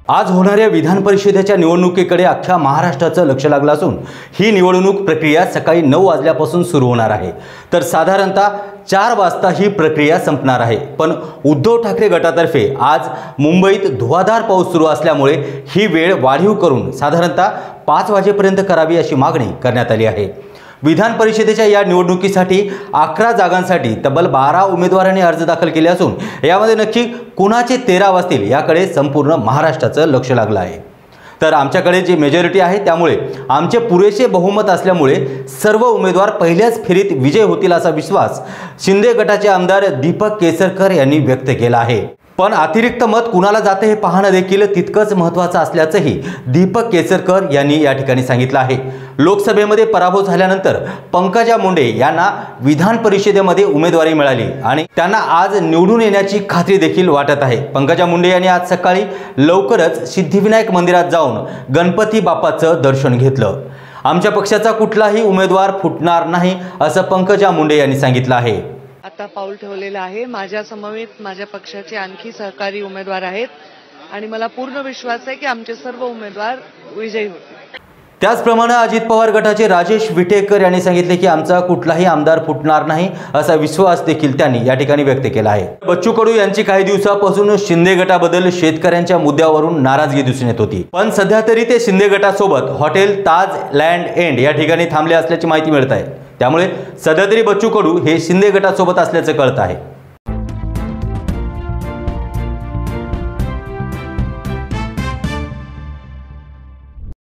आज होणाऱ्या विधान परिषदेच्या निवडणुकीकडे अख्ख्या महाराष्ट्राचं लक्ष लागलं असून ही निवडणूक प्रक्रिया सकाळी 9 वाजल्यापासून सुरू होणार आहे। तर साधारणतः 4 वाजता ही प्रक्रिया संपणार आहे। पण उद्धव ठाकरे गटातर्फे आज मुंबईत धुवाधार पाऊस सुरू असल्यामुळे ही वेळ वाढीव करून साधारणतः 5 वाजेपर्यंत करावी अशी मागणी करण्यात आली आहे। विधान परिषदेच्या या निवडणुकीसाठी 11 जागांसाठी तब्बल 12 उमेदवारांनी अर्ज दाखल केले असून यामध्ये नक्की कुणाचे 13 वाजतील याकडे संपूर्ण महाराष्ट्राचं लक्ष लागलं आहे। तर आमच्याकडे जी मेजॉरिटी आहे त्यामुळे आमचे पुरेसे बहुमत असल्यामुळे सर्व उमेदवार पहिल्याच फेरीत विजय होतील असा विश्वास शिंदे गटाचे आमदार दीपक केसरकर यांनी व्यक्त केला आहे। पण अतिरिक्त मत कुणाला जाते हे पाहणं देखील तितकंच महत्त्वाचं असल्याचंही दीपक केसरकर यांनी या ठिकाणी सांगितलं आहे। लोकसभेमध्ये पराभव झाल्यानंतर पंकजा मुंडे यांना विधान परिषदेमध्ये उमेदवारी मिळाली आणि त्यांना आज निवडून येण्याची खात्री देखील वाटत आहे। पंकजा मुंडे यांनी आज सकाळी लवकरच सिद्धिविनायक मंदिरात जाऊन गणपती बाप्पाचं दर्शन घेतलं। आमच्या पक्षाचा कुठलाही उमेदवार फुटणार नाही असं पंकजा मुंडे यांनी सांगितलं आहे। आता पाऊल ठेवलेलं आहे। माझ्या समवेत माझ्या पक्षाचे आणखी सहकारी उमेदवार आहेत आणि मला पूर्ण विश्वास आहे की आमचे सर्व उमेदवार विजयी होतील। त्याचप्रमाणे अजित पवार गटाचे राजेश विटेकर यांनी सांगितले की आमचा कुठलाही आमदार फुटणार नाही असा विश्वास देखील त्यांनी या ठिकाणी व्यक्त केला आहे। बच्चू कडू यांची काही दिवसापासून शिंदे गटाबद्दल शेतकऱ्यांच्या मुद्द्यावरून नाराजगी दिसून येत होती, पण सध्या तरी ते शिंदे गटासोबत हॉटेल ताज लँड एंड या ठिकाणी थांबले असल्याची माहिती मिळत आहे। त्यामुळे सध्या तरी बच्चू कडू हे शिंदे गटासोबत असल्याचं कळत आहे।